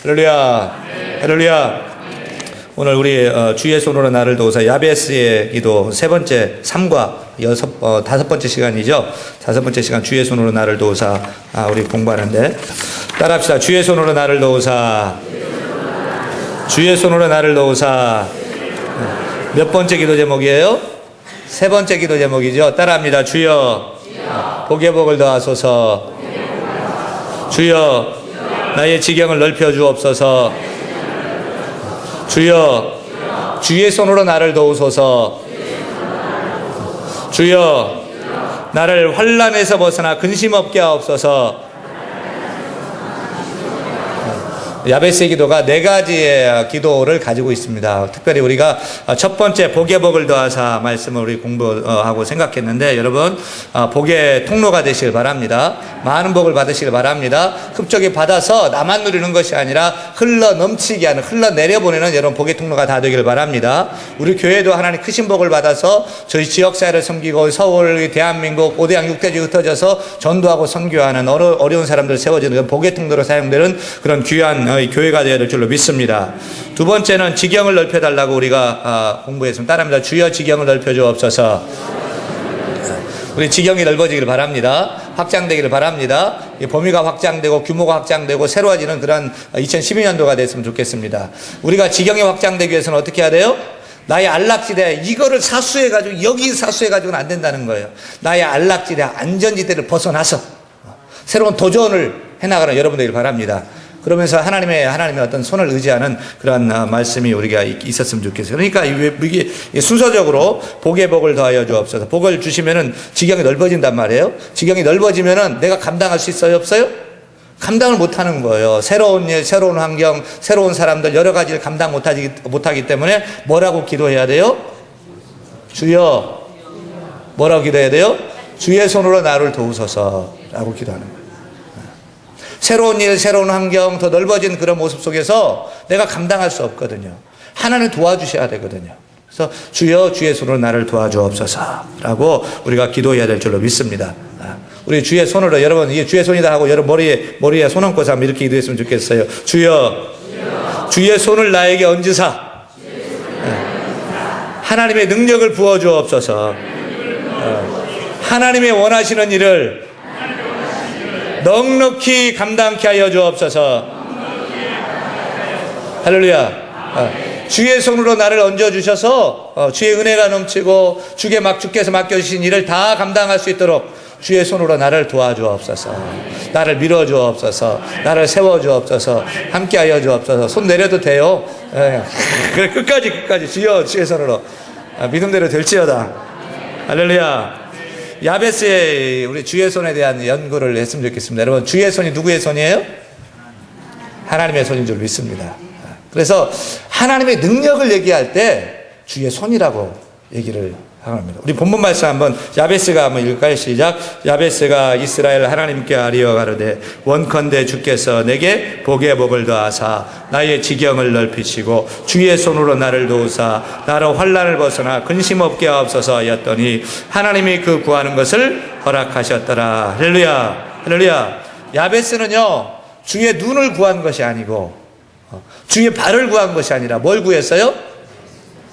할렐루야. 할렐루야. 오늘 우리 주의 손으로 나를 도우사 야베스의 기도 세 번째 3과 다섯 번째 시간이죠. 다섯 번째 시간 주의 손으로 나를 도우사 우리 공부하는데 따라합시다. 주의 손으로 나를 도우사. 주의 손으로 나를 도우사. 몇 번째 기도 제목이에요? 세 번째 기도 제목이죠. 따라합니다. 주여 복의 복을 더하소서. 주여 나의 지경을 넓혀 주옵소서. 주여 주의 손으로 나를 도우소서. 주여 나를 환난에서 벗어나 근심 없게 하옵소서. 야베스의 기도가 네 가지의 기도를 가지고 있습니다. 특별히 우리가 첫 번째 복의 복을 더하사 말씀을 우리 공부하고 생각했는데 여러분 복의 통로가 되시길 바랍니다. 많은 복을 받으시길 바랍니다. 흡족히 받아서 나만 누리는 것이 아니라 흘러 넘치게 하는, 흘러 내려보내는 여러분 복의 통로가 다 되기를 바랍니다. 우리 교회도 하나님 크신 복을 받아서 저희 지역사회를 섬기고 서울, 대한민국 5대양 6대지 흩어져서 전도하고 선교하는 어려운 사람들 세워지는 복의 통로로 사용되는 그런 귀한 교회가 되어야 될 줄로 믿습니다. 두 번째는 지경을 넓혀달라고 우리가 공부했습니다. 따라합니다. 주여 지경을 넓혀 주옵소서. 우리 지경이 넓어지기를 바랍니다. 확장되기를 바랍니다. 범위가 확장되고 규모가 확장되고 새로워지는 그런 2012년도가 됐으면 좋겠습니다. 우리가 지경이 확장되기 위해서는 어떻게 해야 돼요? 나의 안락지대, 이거를 사수해가지고 여기 사수해가지고는 안 된다는 거예요. 나의 안락지대, 안전지대를 벗어나서 새로운 도전을 해나가는 여러분들이 바랍니다. 그러면서 하나님의 어떤 손을 의지하는 그런 말씀이 우리가 있었으면 좋겠어요. 그러니까 이게 순서적으로 복의 복을 더하여 주옵소서. 복을 주시면은 지경이 넓어진단 말이에요. 지경이 넓어지면은 내가 감당할 수 있어요, 없어요? 감당을 못하는 거예요. 새로운 일, 새로운 환경, 새로운 사람들 여러 가지를 감당 못하기 때문에 뭐라고 기도해야 돼요? 주여. 뭐라고 기도해야 돼요? 주의 손으로 나를 도우소서라고 기도하는 거예요. 새로운 일, 새로운 환경, 더 넓어진 그런 모습 속에서 내가 감당할 수 없거든요. 하나님 도와주셔야 되거든요. 그래서 주여 주의 손으로 나를 도와주옵소서라고 우리가 기도해야 될 줄로 믿습니다. 우리 주의 손으로, 여러분 이게 주의 손이다 하고 여러분 머리에 손 얹고서 한번 이렇게 기도했으면 좋겠어요. 주여 주의 손을 나에게 얹으사 하나님의 능력을 부어주옵소서. 하나님의 원하시는 일을 넉넉히 감당케 하여 주옵소서. 할렐루야. 주의 손으로 나를 얹어주셔서 주의 은혜가 넘치고 주께서 맡겨주신 일을 다 감당할 수 있도록 주의 손으로 나를 도와주옵소서. 나를 밀어주옵소서. 나를 세워주옵소서. 함께하여 주옵소서. 손 내려도 돼요. 그래 끝까지 주여 주의 손으로 믿음대로 될지어다. 할렐루야. 야베스의 우리 주의 손에 대한 연구를 했으면 좋겠습니다. 여러분 주의 손이 누구의 손이에요? 하나님의 손인 줄 믿습니다. 그래서 하나님의 능력을 얘기할 때 주의 손이라고 얘기를 합니다. 우리 본문 말씀 한번 야베스가 한번 읽을까요? 시작. 야베스가 이스라엘 하나님께 아뢰어 가로되 원컨대 주께서 내게 복의 복을 더하사 나의 지경을 넓히시고 주의 손으로 나를 도우사 나로 환난을 벗어나 근심 없게 하옵소서 하였더니 하나님이 그 구하는 것을 허락하셨더라. 할렐루야. 할렐루야. 야베스는요 주의 눈을 구한 것이 아니고 주의 발을 구한 것이 아니라 뭘 구했어요?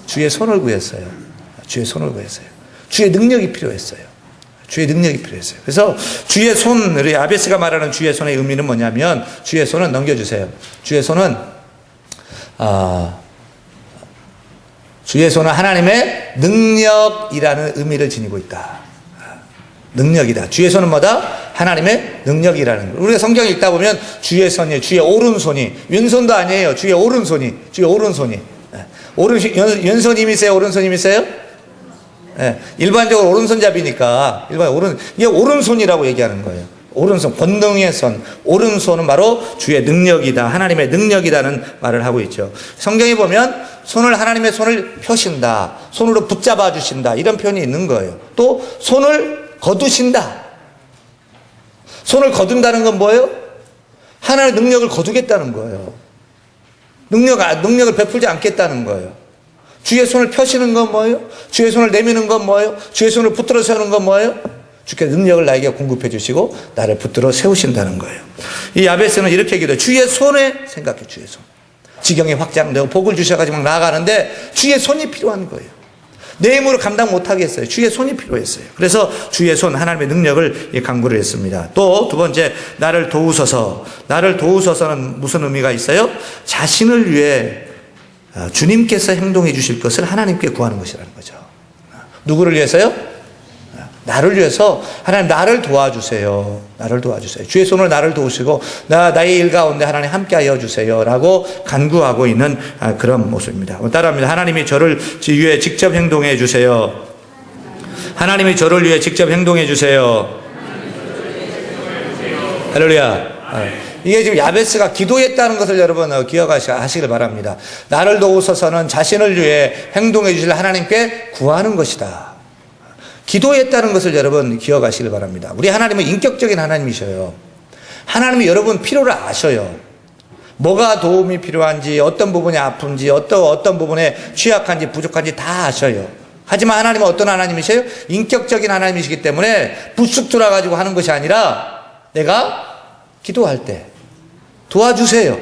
주의 손을 구했어요. 주의 손을 구했어요. 주의 능력이 필요했어요. 주의 능력이 필요했어요. 그래서 주의 손, 우리 야베스가 말하는 주의 손의 의미는 뭐냐면 주의 손은 넘겨주세요. 주의 손은 하나님의 능력이라는 의미를 지니고 있다. 능력이다. 주의 손은 뭐다? 하나님의 능력이라는 거. 우리가 성경 읽다 보면 주의 손이, 주의 오른손이, 왼손도 아니에요. 주의 오른손이. 왼손 힘이세요? 오른손 힘이세요? 일반적으로 오른손잡이니까 이게 오른손이라고 얘기하는 거예요. 오른손, 권능의 손, 오른손은 바로 주의 능력이다, 하나님의 능력이다는 말을 하고 있죠. 성경에 보면 하나님의 손을 펴신다, 손으로 붙잡아 주신다, 이런 표현이 있는 거예요. 또 손을 거두신다. 손을 거둔다는 건 뭐예요? 하나님의 능력을 거두겠다는 거예요. 능력을 베풀지 않겠다는 거예요. 주의 손을 펴시는 건 뭐예요? 주의 손을 내미는 건 뭐예요? 주의 손을 붙들어 세우는 건 뭐예요? 주께서 능력을 나에게 공급해 주시고 나를 붙들어 세우신다는 거예요. 이 야베스는 이렇게 기도해요. 주의 손에 생각해, 주의 손. 지경이 확장되고 복을 주셔가지고 막 나아가는데 주의 손이 필요한 거예요. 내 힘으로 감당 못하겠어요. 주의 손이 필요했어요. 그래서 주의 손, 하나님의 능력을 강구를 했습니다. 또 두 번째, 나를 도우소서. 나를 도우소서는 무슨 의미가 있어요? 자신을 위해 주님께서 행동해 주실 것을 하나님께 구하는 것이라는 거죠. 누구를 위해서요? 나를 위해서 하나님 나를 도와주세요. 나를 도와주세요. 주의 손으로 나를 도우시고 나의 일 가운데 하나님 함께하여 주세요 라고 간구하고 있는 그런 모습입니다. 따라합니다. 하나님이 저를 위해 직접 행동해 주세요. 하나님이 저를 위해 직접 행동해 주세요. 할렐루야. 이게 지금 야베스가 기도했다는 것을 여러분 기억하시길 바랍니다. 나를 도우소서는 자신을 위해 행동해 주실 하나님께 구하는 것이다. 기도했다는 것을 여러분 기억하시길 바랍니다. 우리 하나님은 인격적인 하나님이셔요. 하나님이 여러분 필요를 아셔요. 뭐가 도움이 필요한지, 어떤 부분이 아픈지, 어떤 부분에 취약한지 부족한지 다 아셔요. 하지만 하나님은 어떤 하나님이세요? 인격적인 하나님이시기 때문에 부쑥 들어가지고 하는 것이 아니라 내가 기도할 때 도와주세요.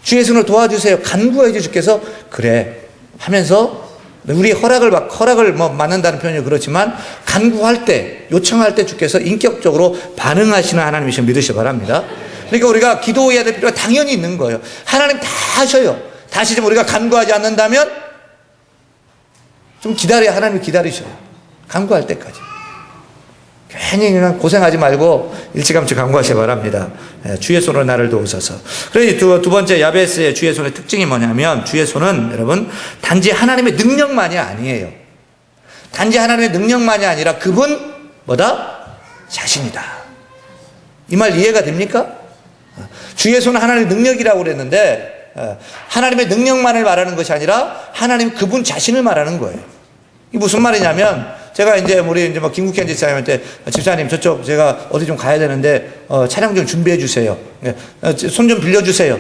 주의 손으로 도와주세요. 간구해 주께서 그래 하면서 우리 허락을 받는다는 표현이 그렇지만 간구할 때, 요청할 때 주께서 인격적으로 반응하시는 하나님이시면 믿으시기 바랍니다. 그러니까 우리가 기도해야 될 필요가 당연히 있는 거예요. 하나님 다 하셔요. 다시 좀 우리가 간구하지 않는다면 좀 기다려야 하나님이 기다리셔요. 간구할 때까지. 괜히 그냥 고생하지 말고 일찌감치 간구하시기 바랍니다. 주의 손으로 나를 도우소서. 그래서 두 번째 야베스의 주의 손의 특징이 뭐냐면 주의 손은 여러분 단지 하나님의 능력만이 아니에요. 단지 하나님의 능력만이 아니라 그분 뭐다? 자신이다. 이 말 이해가 됩니까? 주의 손은 하나님의 능력이라고 그랬는데 하나님의 능력만을 말하는 것이 아니라 하나님 그분 자신을 말하는 거예요. 이게 무슨 말이냐면 제가 우리 김국현 집사님한테 집사님 저쪽 제가 어디 좀 가야 되는데 차량 좀 준비해 주세요. 손 좀 빌려 주세요.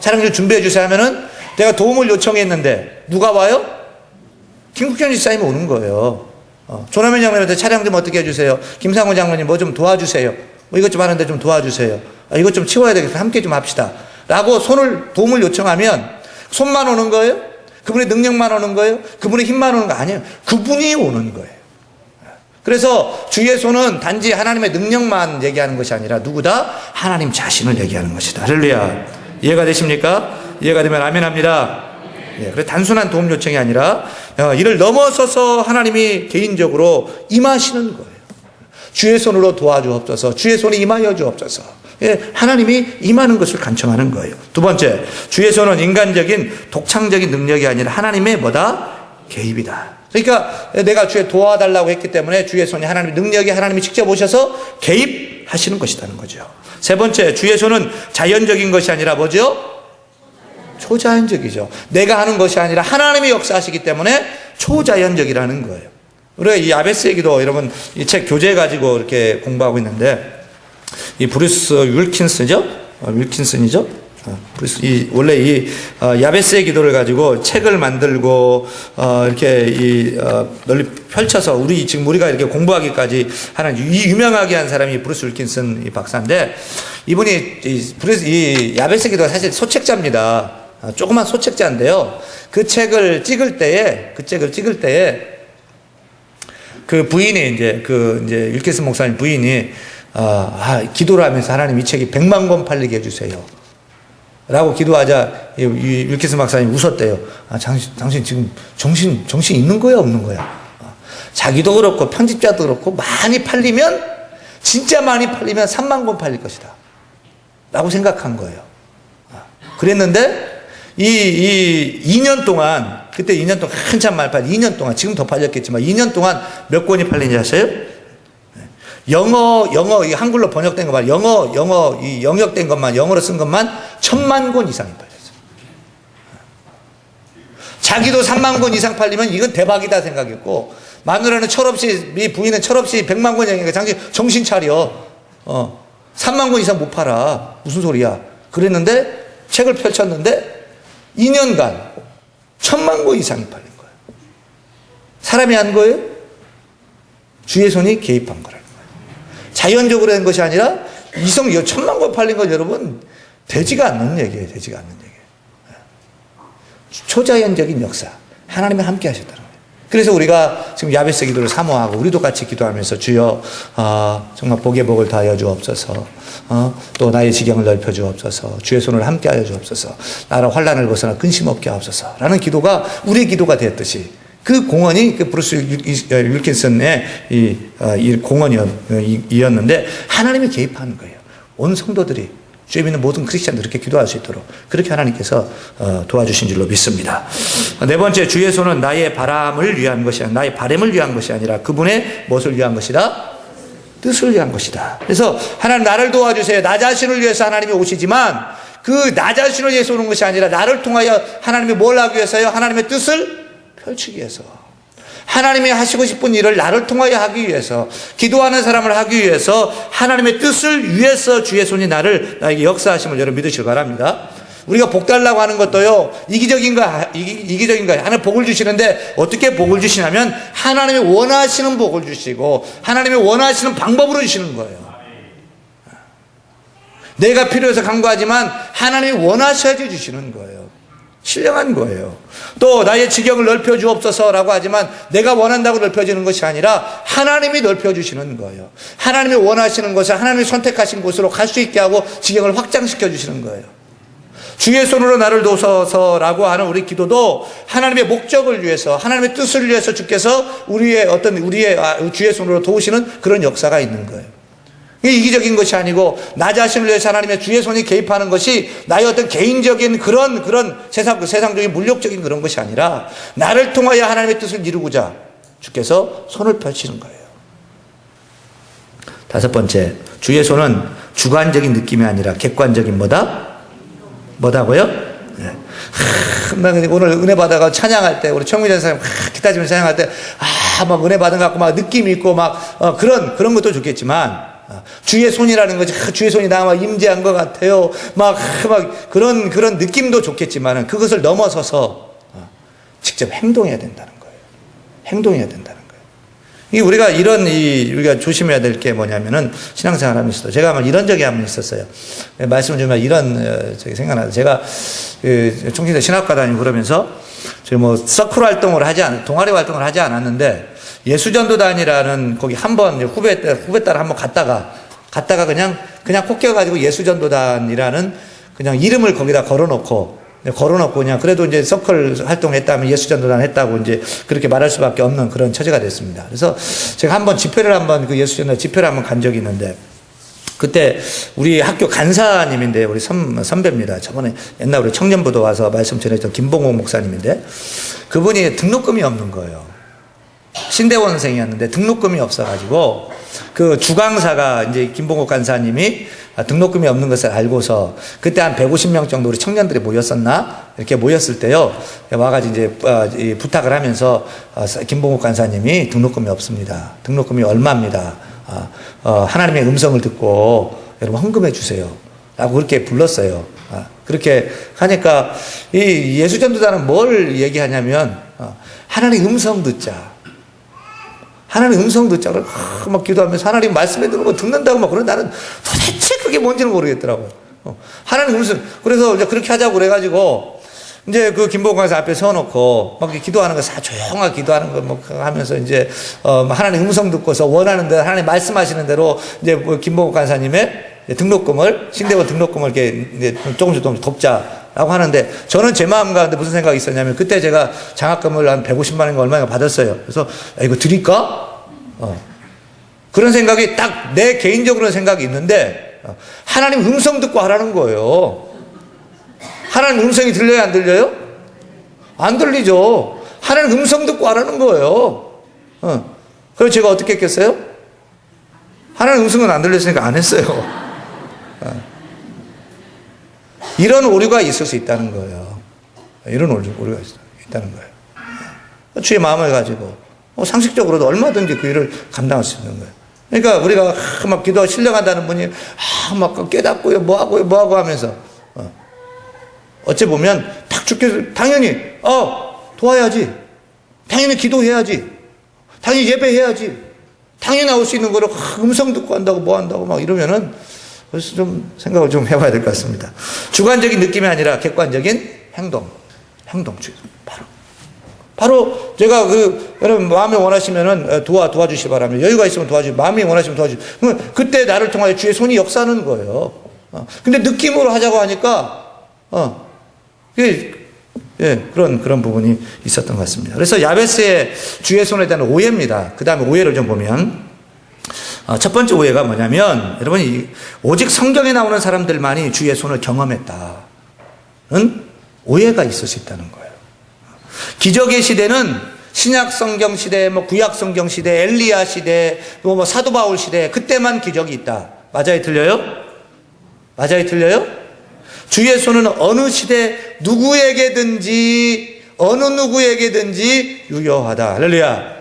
차량 좀 준비해 주세요 하면은 내가 도움을 요청했는데 누가 와요? 김국현 집사님이 오는 거예요. 조남현 장로님한테 차량 좀 어떻게 해주세요. 김상호 장로님 뭐 좀 도와주세요. 뭐 이것 좀 하는데 좀 도와주세요. 이것 좀 치워야 되겠어. 함께 좀 합시다. 라고 도움을 요청하면 손만 오는 거예요? 그분의 능력만 오는 거예요? 그분의 힘만 오는 거 아니에요. 그분이 오는 거예요. 그래서 주의 손은 단지 하나님의 능력만 얘기하는 것이 아니라 누구다? 하나님 자신을 얘기하는 것이다. 할렐루야. 이해가 되십니까? 이해가 되면 아멘 합니다. 그래서 단순한 도움 요청이 아니라 이를 넘어서서 하나님이 개인적으로 임하시는 거예요. 주의 손으로 도와주옵소서. 주의 손에 임하여 주옵소서. 하나님이 임하는 것을 간청하는 거예요. 두 번째, 주의 손은 인간적인 독창적인 능력이 아니라 하나님의 뭐다? 개입이다. 그러니까 내가 주의 도와달라고 했기 때문에 주의 손이 하나님의 능력이 하나님이 직접 오셔서 개입하시는 것이라는 거죠. 세 번째, 주의 손은 자연적인 것이 아니라 뭐죠? 초자연적이죠. 내가 하는 것이 아니라 하나님이 역사하시기 때문에 초자연적이라는 거예요. 우리가 이 야베스의 기도 여러분 이 책 교재 가지고 이렇게 공부하고 있는데 이 브루스 윌킨슨이죠. 원래 이 야베스의 기도를 가지고 책을 만들고 이렇게 널리 펼쳐서 지금 우리가 이렇게 공부하기까지 하는 유명하게 한 사람이 브루스 윌킨슨 이 박사인데 이분이 이 야베스의 기도가 사실 소책자입니다. 조그만 소책자인데요. 그 책을 찍을 때에 그 부인이 이제 윌킨슨 목사님 부인이 기도를 하면서 하나님 이 책이 100만 권 팔리게 해주세요. 라고 기도하자 윌킨슨 박사님 웃었대요. 당신 지금 정신 있는 거야 없는 거야? 자기도 그렇고 편집자도 그렇고 진짜 많이 팔리면 3만 권 팔릴 것이다. 라고 생각한 거예요. 그랬는데 이 2년 동안 그때 2년 동안 한참 많이 2년 동안 지금 더 팔렸겠지만 2년 동안 몇 권이 팔린지 아세요? 영어 이 한글로 번역된 것만 영어 이 영역된 것만 영어로 쓴 것만 1000만 권 이상이 팔렸어요. 자기도 3만 권 이상 팔리면 이건 대박이다 생각했고 마누라는 철없이 이 부인은 철없이 100만 권 얘기니까 정신 차려. 3만 권 이상 못 팔아. 무슨 소리야? 그랬는데 책을 펼쳤는데 2년간 1000만 권 이상이 팔린 거예요. 사람이 한 거예요? 주의 손이 개입한 거라는 거예요. 자연적으로 된 것이 아니라 이성 천만 권 팔린 건 여러분 되지가 않는 얘기예요. 되지가 않는 얘기예요. 초자연적인 역사. 하나님이 함께 하셨다는 거예요. 그래서 우리가 지금 야베스 기도를 사모하고 우리도 같이 기도하면서 주여 정말 복의 복을 다하여 주옵소서. 또 나의 지경을 넓혀 주옵소서. 주의 손을 함께 하여 주옵소서. 나라 환난을 벗어나 근심 없게 하옵소서. 라는 기도가 우리의 기도가 되었듯이 그 공헌이 그 브루스 윌킨슨의 이 공헌이었는데 하나님이 개입하는 거예요. 온 성도들이 주에 믿는 모든 크리스찬들 이렇게 기도할 수 있도록 그렇게 하나님께서 도와주신 줄로 믿습니다. 네 번째, 주의 손은 나의 바람을 위한 것이 아니라 나의 바람을 위한 것이 아니라 그분의 무엇을 위한 것이다? 뜻을 위한 것이다. 그래서 하나님 나를 도와주세요. 나 자신을 위해서 하나님이 오시지만 그 나 자신을 위해서 오는 것이 아니라 나를 통하여 하나님이 뭘 하기 위해서요? 하나님의 뜻을 펼치기 위해서. 하나님이 하시고 싶은 일을 나를 통하여 하기 위해서, 기도하는 사람을 하기 위해서 하나님의 뜻을 위해서 주의 손이 나에게 역사하심을 여러분 믿으시기 바랍니다. 우리가 복 달라고 하는 것도요, 이기적인가? 하나님 복을 주시는데 어떻게 복을 주시냐면 하나님이 원하시는 복을 주시고 하나님이 원하시는 방법으로 주시는 거예요. 내가 필요해서 간구하지만 하나님이 원하셔야지 주시는 거예요. 신령한 거예요. 또 나의 지경을 넓혀 주옵소서라고 하지만 내가 원한다고 넓혀지는 것이 아니라 하나님이 넓혀주시는 거예요. 하나님이 원하시는 것을 하나님이 선택하신 곳으로 갈 수 있게 하고 지경을 확장시켜 주시는 거예요. 주의 손으로 나를 도우소서라고 하는 우리 기도도 하나님의 목적을 위해서, 하나님의 뜻을 위해서 주께서 우리의 주의 손으로 도우시는 그런 역사가 있는 거예요. 이게 이기적인 것이 아니고 나 자신을 위해서 하나님의 주의 손이 개입하는 것이 나의 어떤 개인적인 그런 세상적인 물욕적인 그런 것이 아니라 나를 통하여 하나님의 뜻을 이루고자 주께서 손을 펼치는 거예요. 다섯 번째, 주의 손은 주관적인 느낌이 아니라 객관적인 뭐다고요? 네. 오늘 은혜 받아가 찬양할 때 우리 청미전 사람 기타 치면서 찬양할 때 막 은혜 받은 것 같고 막 느낌이 있고 막 그런 것도 좋겠지만 주의 손이라는 거지. 주의 손이 나와 임재한 것 같아요. 막 그런 느낌도 좋겠지만 그것을 넘어서서 직접 행동해야 된다는 거예요. 행동해야 된다는 거예요. 이 우리가 조심해야 될 게 뭐냐면은 신앙생활 하면서도 제가 아마 이런 적이 한 번 있었어요. 말씀을 좀 이런 생각나서 제가 총신대 신학과 다니고 그러면서 저희 서클 활동을 동아리 활동을 하지 않았는데 예수전도단이라는 거기 한번 후배 따라 한번 갔다가 그냥 꼭 껴가지고 예수전도단이라는 그냥 이름을 거기다 걸어놓고 그냥 그래도 이제 서클 활동했다면 예수전도단 했다고 이제 그렇게 말할 수밖에 없는 그런 처지가 됐습니다. 그래서 제가 그 예수전도단 집회를 한번 간 적이 있는데 그때 우리 학교 간사님인데 우리 선배입니다. 저번에 옛날 우리 청년부도 와서 말씀 전해줬던 김봉옥 목사님인데 그분이 등록금이 없는 거예요. 신대원생이었는데 등록금이 없어가지고 그 주강사가 이제 김봉옥 간사님이 등록금이 없는 것을 알고서 그때 한 150명 정도 우리 청년들이 모였었나? 이렇게 모였을 때요. 와가지고 이제 부탁을 하면서 김봉옥 간사님이 등록금이 없습니다. 등록금이 얼마입니다. 하나님의 음성을 듣고 여러분 헌금해 주세요. 라고 그렇게 불렀어요. 그렇게 하니까 이 예수전도단은 뭘 얘기하냐면 하나님의 음성 듣자. 하나님 음성 듣자고 막 기도하면서 하나님 말씀해 듣는 거 듣는다고 막 그러는 나는 도대체 그게 뭔지는 모르겠더라고요. 하나님 음성. 그래서 이제 그렇게 하자고 그래가지고 이제 그 김봉국 강사 앞에 세워놓고 막 기도하는 거 조용하게 기도하는 거 뭐 하면서 이제 하나님 음성 듣고서 원하는 대로 하나님 말씀하시는 대로 이제 김봉국 강사님의 등록금을 신대원 등록금을 이렇게 조금씩 돕자라고 하는데 저는 제 마음 가운데 무슨 생각이 있었냐면 그때 제가 장학금을 한 150만 원인가 얼마인가 받았어요. 그래서 이거 드릴까? 그런 생각이 딱 내 개인적으로는 생각이 있는데 하나님 음성 듣고 하라는 거예요. 하나님 음성이 들려요, 안 들려요? 안 들리죠. 하나님 음성 듣고 하라는 거예요. 그래서 제가 어떻게 했겠어요? 하나님 음성은 안 들렸으니까 안 했어요. 이런 오류가 있을 수 있다는 거예요. 이런 오류가 있다는 거예요. 주의 마음을 가지고 상식적으로도 얼마든지 그 일을 감당할 수 있는 거예요. 그러니까 우리가 막 기도 신령한다는 분이 막 깨닫고요, 뭐하고 하면서 어찌 보면 딱 주께서 당연히 도와야지, 당연히 기도해야지, 당연히 예배해야지, 당연히 나올 수 있는 거를 음성 듣고 한다고 뭐 한다고 막 이러면은 그래서 좀 생각을 좀 해봐야 될 것 같습니다. 주관적인 느낌이 아니라 객관적인 행동주의. 바로 제가 여러분 마음이 원하시면은 도와주시기 바랍니다. 여유가 있으면 도와주시고 마음이 원하시면 도와주시고 그때 나를 통하여 주의 손이 역사하는 거예요. 근데 느낌으로 하자고 하니까 그런 부분이 있었던 것 같습니다. 그래서 야베스의 주의 손에 대한 오해입니다. 그 다음에 오해를 좀 보면 첫 번째 오해가 뭐냐면 여러분 오직 성경에 나오는 사람들만이 주의 손을 경험했다는 오해가 있을 수 있다는 거예요. 기적의 시대는 신약 성경 시대, 구약 성경 시대, 엘리야 시대, 사도 바울 시대 그때만 기적이 있다. 맞아요, 틀려요? 맞아요, 틀려요? 주의 손은 어느 시대 누구에게든지 어느 누구에게든지 유효하다. 할렐루야.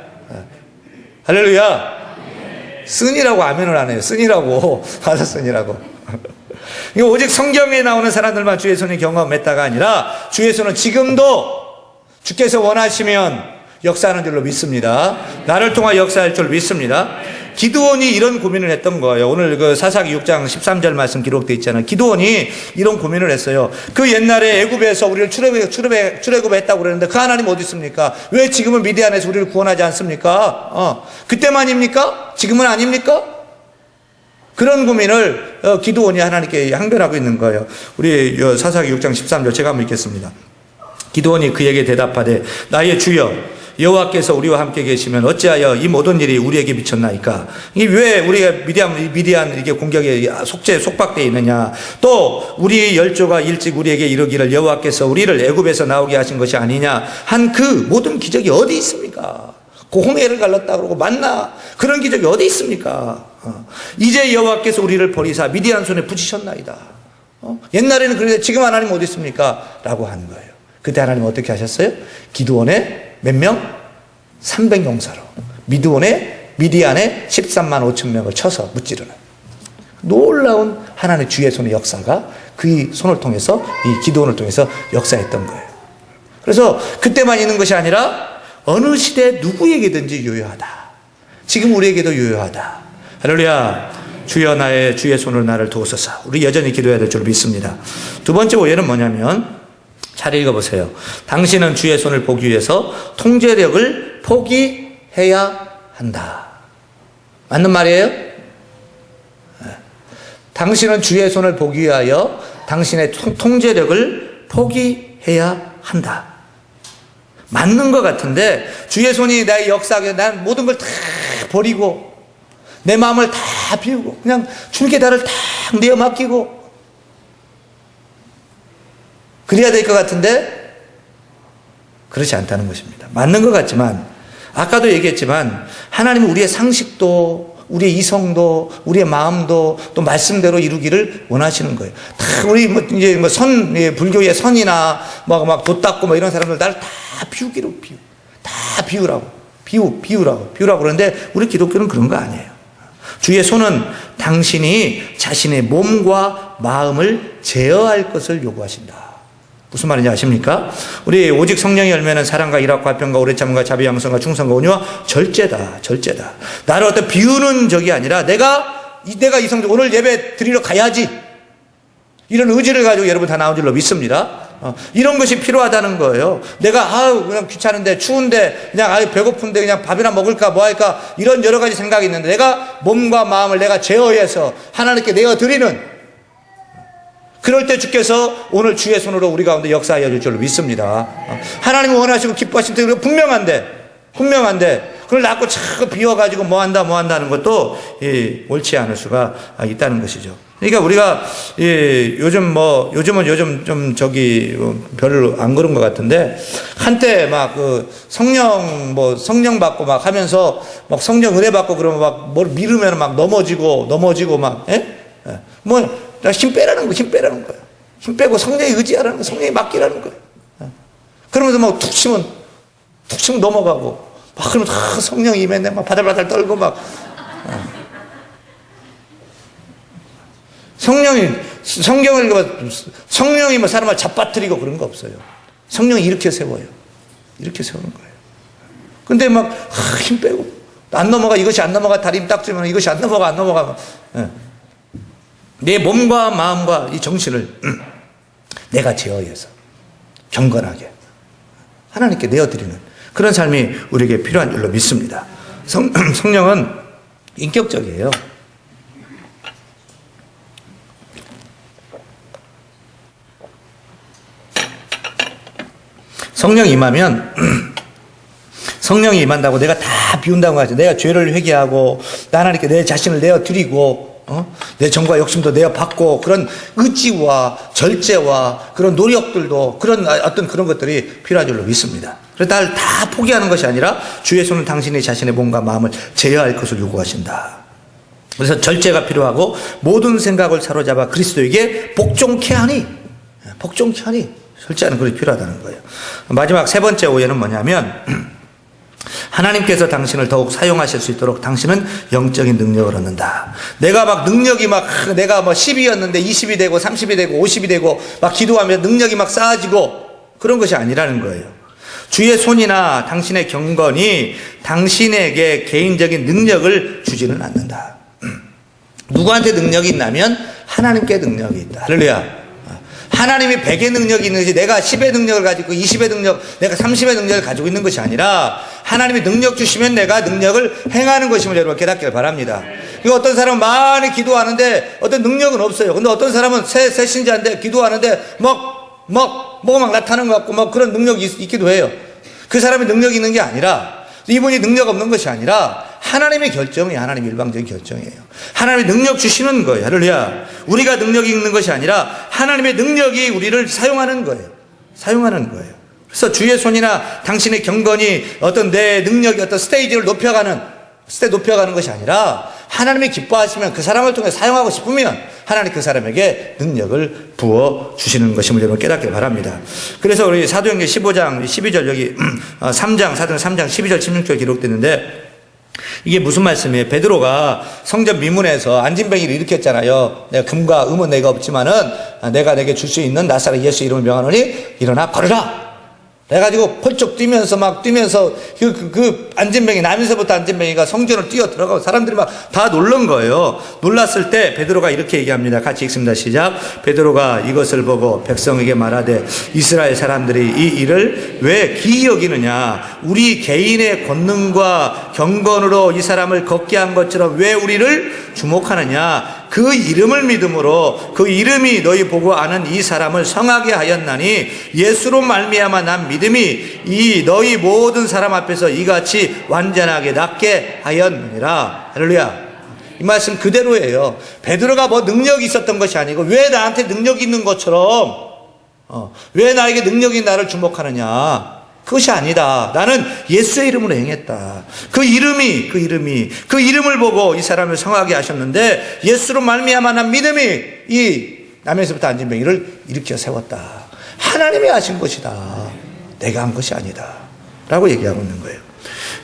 할렐루야. 쓴이라고 아멘을 안 해요. 쓴이라고. 맞아, 쓴이라고. 오직 성경에 나오는 사람들만 주의 손이 경험했다가 아니라 주의 손은 지금도 주께서 원하시면 역사하는 줄로 믿습니다. 나를 통하 역사할 줄 믿습니다. 기드온이 이런 고민을 했던 거예요. 오늘 사사기 6장 13절 말씀 기록되어 있잖아요. 기드온이 이런 고민을 했어요. 그 옛날에 애굽에서 우리를 출애굽했다고 그러는데 그 하나님 어디 있습니까? 왜 지금은 미디안에서 우리를 구원하지 않습니까? 그때만입니까? 지금은 아닙니까? 그런 고민을 기드온이 하나님께 항변하고 있는 거예요. 우리 사사기 6장 13절 제가 한번 읽겠습니다. 기드온이 그에게 대답하되 나의 주여 여호와께서 우리와 함께 계시면 어찌하여 이 모든 일이 우리에게 미쳤나이까? 이게 왜 우리가 미디안 이렇게 공격에 속박되어 있느냐? 또 우리 열조가 일찍 우리에게 이르기를 여호와께서 우리를 애굽에서 나오게 하신 것이 아니냐? 한 그 모든 기적이 어디 있습니까? 그 홍해를 갈랐다 그러고 만나 그런 기적이 어디 있습니까? 이제 여호와께서 우리를 버리사 미디안 손에 붙이셨나이다. 옛날에는 그런데 지금 하나님 어디 있습니까? 라고 하는 거예요. 그때 하나님 어떻게 하셨어요? 기드온의 몇 명? 300용사로 미디안에 13만 5천 명을 쳐서 무찌르는 놀라운 하나님의 주의 손의 역사가 그 손을 통해서 이 기드온을 통해서 역사했던 거예요. 그래서 그때만 있는 것이 아니라 어느 시대 누구에게든지 유효하다. 지금 우리에게도 유효하다. 할렐루야. 주여 나의 주의 손으로 나를 도우소서. 우리 여전히 기도해야 될 줄 믿습니다. 두 번째 오해는 뭐냐면 잘 읽어보세요. 당신은 주의 손을 보기 위해서 통제력을 포기해야 한다. 맞는 말이에요? 당신은 주의 손을 보기 위하여 당신의 통제력을 포기해야 한다. 맞는 것 같은데 주의 손이 나의 역사하게 난 모든 걸 다 버리고 내 마음을 다 비우고 그냥 주님께 나를 다 내어 맡기고 그래야 될 것 같은데 그렇지 않다는 것입니다. 맞는 것 같지만 아까도 얘기했지만 하나님은 우리의 상식도 우리의 이성도 우리의 마음도 또 말씀대로 이루기를 원하시는 거예요. 다 우리 불교의 선이나 막 돛 닦고 이런 사람들 나를 다 비우라고 그러는데 우리 기독교는 그런 거 아니에요. 주의 손은 당신이 자신의 몸과 마음을 제어할 것을 요구하신다. 무슨 말인지 아십니까? 우리 오직 성령의 열매는 사랑과 일합과 화평과 오래 참음과 자비 양성과 충성과 온유와 절제다. 나를 어떤 비우는 적이 아니라 내가 이성적 오늘 예배 드리러 가야지. 이런 의지를 가지고 여러분 다 나온 줄로 믿습니다. 이런 것이 필요하다는 거예요. 내가 그냥 귀찮은데 추운데 그냥 배고픈데 그냥 밥이나 먹을까 뭐 할까 이런 여러 가지 생각이 있는데 내가 몸과 마음을 내가 제어해서 하나님께 내어드리는 그럴 때 주께서 오늘 주의 손으로 우리 가운데 역사하여 줄 줄로 믿습니다. 하나님 원하시고 기뻐하신 때 분명한데 그걸 자꾸 자꾸 비워가지고 뭐 한다는 것도 옳지 않을 수가 있다는 것이죠. 그러니까 우리가 요즘은 좀 별로 안 그런 것 같은데 한때 막 성령 받고 막 하면서 막 성령 은혜 받고 그러면 막 뭘 미루면 막 넘어지고 막 힘 빼라는 거예요. 힘 빼고 성령에 의지하라는 거예요. 성령에 맡기라는 거예요. 그러면서 막 툭 치면 넘어가고 막 그러면 다 성령이 임했네. 막 바들바들 떨고 막. 성령이 사람을 잡아뜨리고 그런 거 없어요. 성령이 이렇게 세워요. 이렇게 세우는 거예요. 근데 막 힘 빼고 안 넘어가, 이것이 안 넘어가, 다리 딱 주면 이것이 안 넘어가, 안 넘어가. 내 몸과 마음과 이 정신을 내가 제어해서 경건하게 하나님께 내어드리는 그런 삶이 우리에게 필요한 줄로 믿습니다. 성령은 인격적이에요. 성령이 임하면 성령이 임한다고 내가 다 비운다고 하죠. 내가 죄를 회개하고 하나님께 내 자신을 내어드리고 내 정과 욕심도 내어받고 그런 의지와 절제와 그런 노력들도 그런 어떤 그런 것들이 필요한 줄로 믿습니다. 그래서 나를 다 포기하는 것이 아니라 주의 손은 당신이 자신의 몸과 마음을 제어할 것을 요구하신다. 그래서 절제가 필요하고 모든 생각을 사로잡아 그리스도에게 복종케 하니 절제하는 것이 필요하다는 거예요. 마지막 세 번째 오해는 뭐냐면 하나님께서 당신을 더욱 사용하실 수 있도록 당신은 영적인 능력을 얻는다. 내가 막 능력이 내가 10이었는데 20이 되고 30이 되고 50이 되고 막 기도하면 능력이 막 쌓아지고 그런 것이 아니라는 거예요. 주의 손이나 당신의 경건이 당신에게 개인적인 능력을 주지는 않는다. 누구한테 능력이 있냐면 하나님께 능력이 있다. 할렐루야. 하나님이 100의 능력이 있는 것이 내가 10의 능력을 가지고 20의 능력, 내가 30의 능력을 가지고 있는 것이 아니라 하나님이 능력 주시면 내가 능력을 행하는 것임을 여러분 깨닫기를 바랍니다. 어떤 사람은 많이 기도하는데 어떤 능력은 없어요. 근데 어떤 사람은 새 신자인데 기도하는데 뭐가 막 나타나는 것 같고 막 그런 능력이 있기도 해요. 그 사람이 능력이 있는 게 아니라 이분이 능력 없는 것이 아니라 하나님의 결정이 하나님의 일방적인 결정이에요. 하나님의 능력 주시는 거예요. 할렐루야. 우리가 능력이 있는 것이 아니라 하나님의 능력이 우리를 사용하는 거예요. 사용하는 거예요. 그래서 주의 손이나 당신의 경건이 어떤 내 능력이 어떤 스테이지를 높여가는 것이 아니라 하나님이 기뻐하시면 그 사람을 통해 사용하고 싶으면 하나님 그 사람에게 능력을 부어주시는 것임을 여러분 깨닫길 바랍니다. 그래서 우리 사도행전 15장 12절 여기 3장 사도행전 3장 12절 16절 기록됐는데 이게 무슨 말씀이에요? 베드로가 성전 미문에서 안진뱅이를 일으켰잖아요. 내가 금과 음은 내가 없지만은 내가 내게 줄 수 있는 나사렛 예수 이름을 명하노니 일어나 걸으라. 그래가지고 펄쩍 뛰면서 그 안진뱅이 남에서부터 안진뱅이가 성전을 뛰어 들어가고 사람들이 막 다 놀란 거예요. 놀랐을 때 베드로가 이렇게 얘기합니다. 같이 읽습니다. 시작. 베드로가 이것을 보고 백성에게 말하되 이스라엘 사람들이 이 일을 왜 기이 여기느냐? 우리 개인의 권능과 경건으로 이 사람을 걷게 한 것처럼 왜 우리를 주목하느냐? 그 이름을 믿음으로 그 이름이 너희 보고 아는 이 사람을 성하게 하였나니 예수로 말미암아 난 믿음이 이 너희 모든 사람 앞에서 이같이 완전하게 낫게 하였느니라. 할렐루야. 이 말씀 그대로예요. 베드로가 뭐 능력이 있었던 것이 아니고 왜 나한테 능력이 있는 것처럼 왜 나에게 능력이 나를 주목하느냐. 그것이 아니다. 나는 예수의 이름으로 행했다. 그 이름을 보고 이 사람을 성하게 하셨는데 예수로 말미암아 난 믿음이 이 남에서부터 안진뱅이를 일으켜 세웠다. 하나님이 하신 것이다. 내가 한 것이 아니다. 라고 얘기하고 있는 거예요.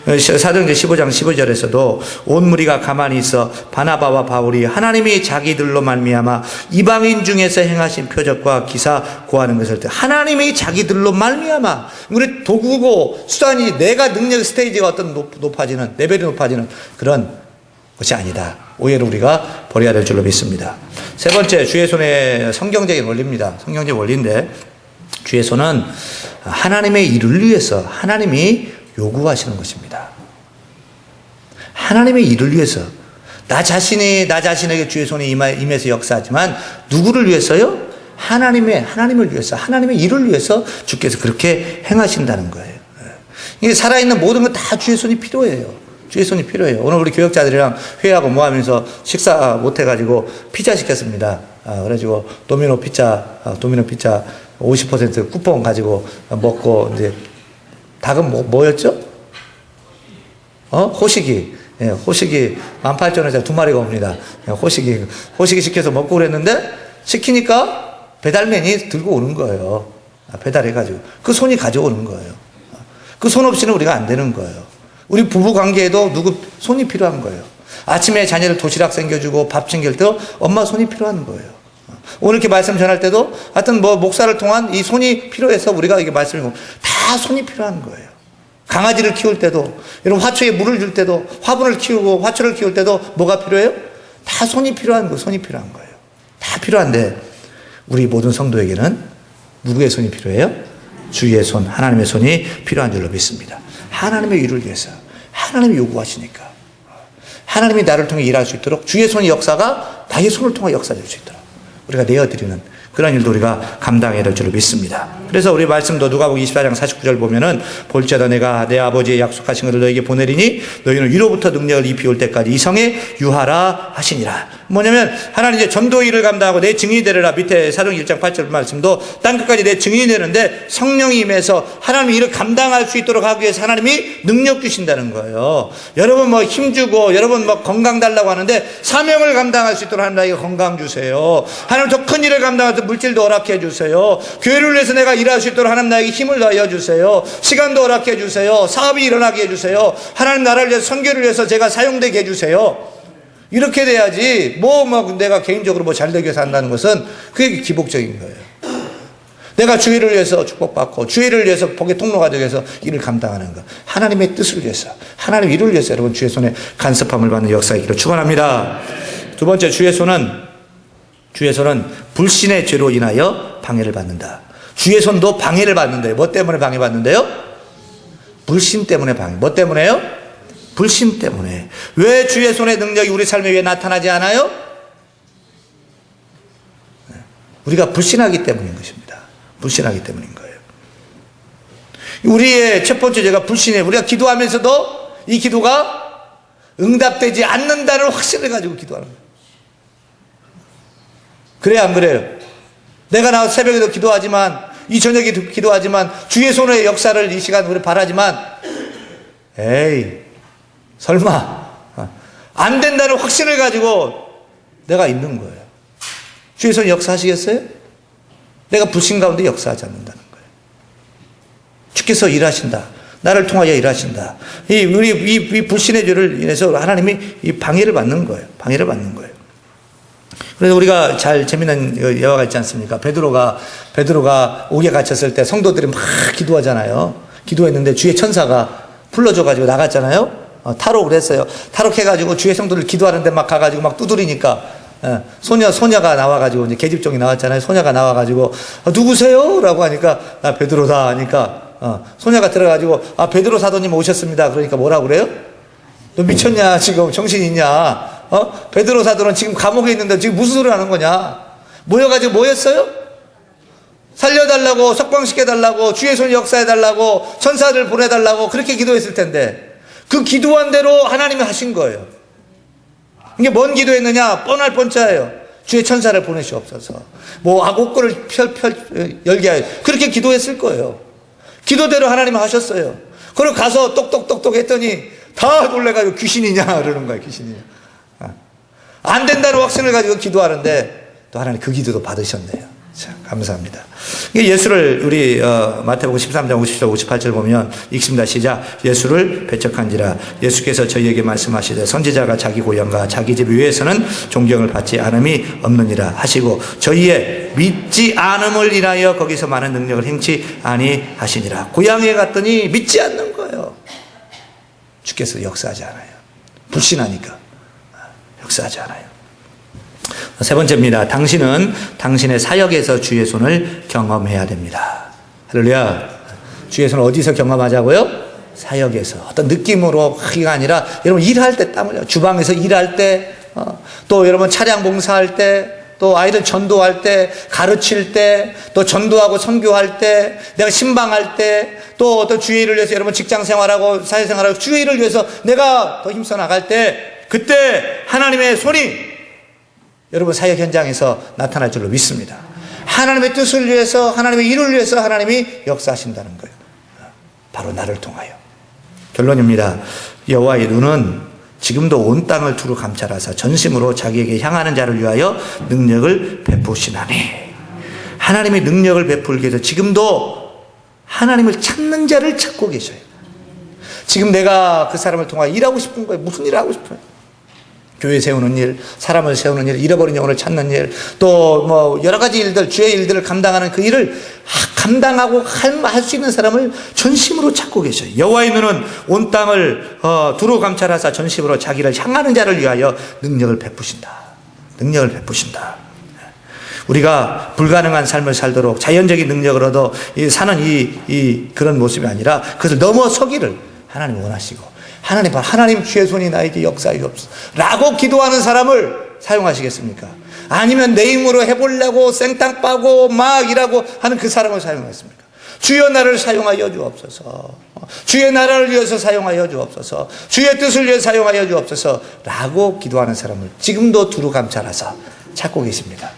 사도행전 15장 15절에서도 온 무리가 가만히 있어 바나바와 바울이 하나님이 자기들로 말미암아 이방인 중에서 행하신 표적과 기사 고하는 것을 때 하나님이 자기들로 말미암아 우리 도구고 수단이 내가 능력 스테이지가 어떤 높아지는 레벨이 높아지는 그런 것이 아니다. 오해를 우리가 버려야 될 줄로 믿습니다. 세 번째 주의 손의 성경적인 원리입니다. 성경적 원리인데 주의 손은 하나님의 일을 위해서 하나님이 요구하시는 것입니다. 하나님의 일을 위해서 나 자신에게 주의 손이 임해서 역사하지만 누구를 위해서요? 하나님을 위해서 하나님의 일을 위해서 주께서 그렇게 행하신다는 거예요. 이게 살아있는 모든 건 다 주의 손이 필요해요. 주의 손이 필요해요. 오늘 우리 교역자들이랑 회의하고 모하면서 식사 못해가지고 피자 시켰습니다. 그래가지고 도미노 피자 50% 쿠폰 가지고 먹고 이제 닭은 뭐였죠? 호식이. 예, 호식이 18,000원짜리 2마리가 옵니다. 호식이 시켜서 먹고 그랬는데 시키니까 배달맨이 들고 오는 거예요. 배달해가지고. 그 손이 가져오는 거예요. 그 손 없이는 우리가 안 되는 거예요. 우리 부부 관계에도 누구 손이 필요한 거예요. 아침에 자녀를 도시락 챙겨주고 밥 챙길 때도 엄마 손이 필요한 거예요. 오늘 이렇게 말씀 전할 때도 하여튼 목사를 통한 이 손이 필요해서 우리가 이게 말씀을 다 손이 필요한 거예요. 강아지를 키울 때도, 여러분 화초에 물을 줄 때도, 화분을 키우고 화초를 키울 때도 뭐가 필요해요? 다 손이 필요한 거예요. 손이 필요한 거예요. 다 필요한데 우리 모든 성도에게는 누구의 손이 필요해요? 주의 손, 하나님의 손이 필요한 줄로 믿습니다. 하나님의 일을 위해서 하나님이 요구하시니까 하나님이 나를 통해 일할 수 있도록 주의 손의 역사가 나의 손을 통해 역사될 수 있도록 우리가 내어드리는 그런 일도 우리가 감당해야 될 줄로 믿습니다. 그래서 우리 말씀도 누가복음 24장 49절 보면은 볼지어다 내가 내 아버지의 약속하신 것을 너에게 보내리니 너희는 위로부터 능력을 입히 올 때까지 이 성에 유하라 하시니라. 뭐냐면 하나님 이제 전도 일을 감당하고 내 증인이 되리라. 밑에 사도행 1장 8절 말씀도 땅끝까지 내 증인이 되는데 성령이 임해서 하나님이 일을 감당할 수 있도록 하기 위해서 하나님이 능력 주신다는 거예요. 여러분 뭐 힘주고 여러분 뭐 건강 달라고 하는데 사명을 감당할 수 있도록 하나님 나에게 건강 주세요. 하나님 더 큰 일을 감당할 물질도 허락해 주세요. 교회를 위해서 내가 일할 수 있도록 하나님 나에게 힘을 더하여 주세요. 시간도 허락해 주세요. 사업이 일어나게 해주세요. 하나님 나라를 위해서 선교를 위해서 제가 사용되게 해주세요. 이렇게 돼야지 뭐 내가 개인적으로 뭐 잘되기 위해서 한다는 것은 그게 기복적인 거예요. 내가 주의를 위해서 축복받고 주의를 위해서 복의 통로가 되기 위해서 일을 감당하는 것. 하나님의 뜻을 위해서 하나님 일을 위해서 여러분 주의 손에 간섭함을 받는 역사이기를 축원합니다. 두 번째 주의 손은 불신의 죄로 인하여 방해를 받는다. 주의 손도 방해를 받는데요. 뭐 때문에 방해받는데요? 불신 때문에 방해. 뭐 때문에요? 불신 때문에. 왜 주의 손의 능력이 우리 삶에 왜 나타나지 않아요? 우리가 불신하기 때문인 것입니다. 불신하기 때문인 거예요. 우리의 첫 번째 죄가 불신이에요. 우리가 기도하면서도 이 기도가 응답되지 않는다는 확신을 가지고 기도하는 거예요. 그래요, 안 그래요? 내가 나와서 새벽에도 기도하지만, 이 저녁에도 기도하지만, 주의 손의 역사를 이 시간 우리 바라지만, 에이, 설마, 안 된다는 확신을 가지고 내가 있는 거예요. 주의 손이 역사하시겠어요? 내가 불신 가운데 역사하지 않는다는 거예요. 주께서 일하신다. 나를 통하여 일하신다. 이 불신의 죄를 인해서 하나님이 이 방해를 받는 거예요. 방해를 받는 거예요. 그래서 우리가 재미난 예화가 있지 않습니까? 베드로가 옥에 갇혔을 때 성도들이 막 기도하잖아요. 기도했는데 주의 천사가 불러줘가지고 나갔잖아요. 탈옥을 했어요. 탈옥해가지고 주의 성도들 기도하는데 막 가가지고 막 두드리니까 소녀가 나와가지고 이제 계집종이 나왔잖아요. 소녀가 나와가지고 누구세요? 라고 하니까 베드로다 하니까 소녀가 들어가지고 베드로 사도님 오셨습니다. 그러니까 뭐라고 그래요? 너 미쳤냐? 지금 정신 있냐? 베드로 사도는 지금 감옥에 있는데 지금 무슨 소리를 하는 거냐? 모여가지고 뭐 했어요? 살려달라고, 석방시켜달라고, 주의 손 역사해달라고, 천사를 보내달라고 그렇게 기도했을 텐데 그 기도한 대로 하나님이 하신 거예요. 이게 뭔 기도했느냐? 뻔할 뻔짜예요. 주의 천사를 보내시옵소서. 옷걸을 열게 하여. 그렇게 기도했을 거예요. 기도대로 하나님이 하셨어요. 그리고 가서 똑똑똑똑 했더니 다 놀래가지고 귀신이냐 그러는 거예요. 귀신이냐. 안 된다는 확신을 가지고 기도하는데 또 하나님 그 기도도 받으셨네요. 참 감사합니다. 예수를 우리 마태복음 13장 57절 58절 보면 읽습니다. 시작. 예수를 배척한지라 예수께서 저희에게 말씀하시되 선지자가 자기 고향과 자기 집 위에서는 존경을 받지 않음이 없느니라 하시고 저희의 믿지 않음을 인하여 거기서 많은 능력을 행치 아니하시니라. 고향에 갔더니 믿지 않는 거예요. 주께서 역사하지 않아요. 불신하니까 역사하지 않아요. 세 번째입니다. 당신은 당신의 사역에서 주의 손을 경험해야 됩니다. 할렐루야. 주의 손을 어디서 경험하자고요? 사역에서. 어떤 느낌으로 하기가 아니라 여러분 일할 때 땀 흘려요. 주방에서 일할 때, 또 여러분 차량 봉사할 때, 또 아이들 전도할 때, 가르칠 때, 또 전도하고 선교할 때, 내가 신방할 때, 또 어떤 주의 일을 위해서 여러분 직장 생활하고 사회생활하고 주의 일을 위해서 내가 더 힘써 나갈 때, 그때 하나님의 손이 여러분 사역 현장에서 나타날 줄로 믿습니다. 하나님의 뜻을 위해서 하나님의 일을 위해서 하나님이 역사하신다는 거예요. 바로 나를 통하여. 결론입니다. 여호와의 눈은 지금도 온 땅을 두루 감찰하사 전심으로 자기에게 향하는 자를 위하여 능력을 베푸시나니. 하나님의 능력을 베풀기 위해서 지금도 하나님을 찾는 자를 찾고 계셔요. 지금 내가 그 사람을 통하여 일하고 싶은 거예요. 무슨 일을 하고 싶어요? 교회 세우는 일, 사람을 세우는 일, 잃어버린 영혼을 찾는 일, 또 뭐 여러 가지 일들, 주의 일들을 감당하는 그 일을 감당하고 할 수 있는 사람을 전심으로 찾고 계셔요. 여호와의 눈은 온 땅을 두루 감찰하사 전심으로 자기를 향하는 자를 위하여 능력을 베푸신다. 능력을 베푸신다. 우리가 불가능한 삶을 살도록 자연적인 능력을 얻어 사는 그런 모습이 아니라 그것을 넘어서기를 하나님 원하시고, 하나님 주의 손이 나에게 역사하옵소서 라고 기도하는 사람을 사용하시겠습니까? 아니면 내 힘으로 해보려고 생땅 빠고 막 일하고 하는 그 사람을 사용하겠습니까? 주여 나를 사용하여 주옵소서, 주의 나라를 위해서 사용하여 주옵소서, 주의 뜻을 위해 사용하여 주옵소서 라고 기도하는 사람을 지금도 두루 감찰하사 찾고 계십니다.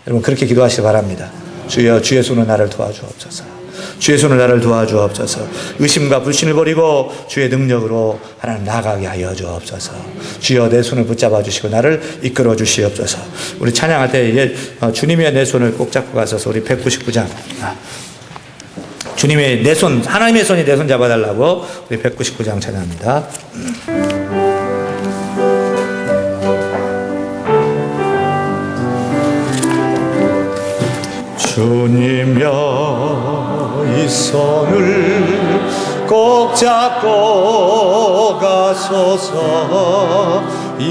여러분 그렇게 기도하시기 바랍니다. 주여 주의 손으로 나를 도와주옵소서, 주의 손을 나를 도와주옵소서. 의심과 불신을 버리고 주의 능력으로 하나님 나가게 하여 주옵소서. 주여 내 손을 붙잡아 주시고 나를 이끌어 주시옵소서. 우리 찬양할 때 이제 주님의 내 손을 꼭 잡고 가셔서 우리 199장 주님의 내 손, 하나님의 손이 내 손 잡아달라고 우리 199장 찬양합니다. 주님여 이 손을 꼭 잡고 가소서.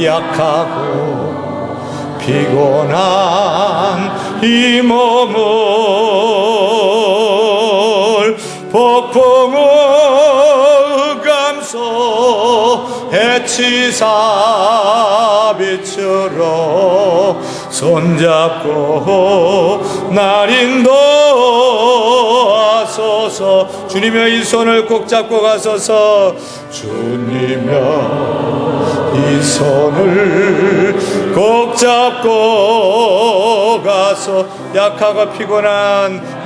약하고 피곤한 이 몸을 폭풍의 감소 해치사 빛으로 손잡고 날 인도하소서. 주님여 이 손을 꼭 잡고 가소서. 주님여 이 손을 꼭 잡고 가서 약하고 피곤한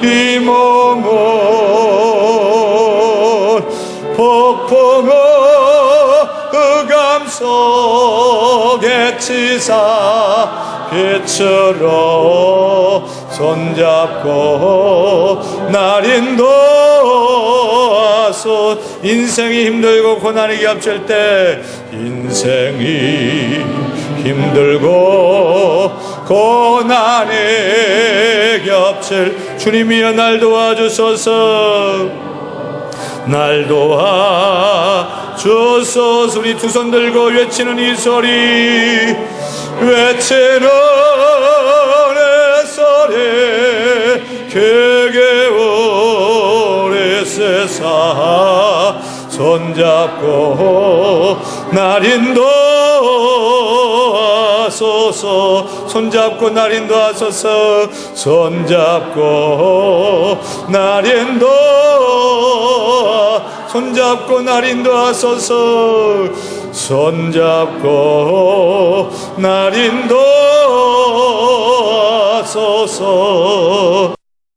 이 몸을 폭풍의 흑암 속에 치사 빛으로 손잡고 날 인도하소. 인생이 힘들고 고난이 겹칠 때, 인생이 힘들고 고난이 겹칠 주님이여 날 도와주소서. 날 도와주소서. 우리 두 손 들고 외치는 이 소리, 외치는 내 소리, 크게 울리세사. 손잡고 날 인도하소서. 손잡고 날 인도하소서. 손잡고 날 손잡고 날 인도하소서. 손잡고 날 인도하소서.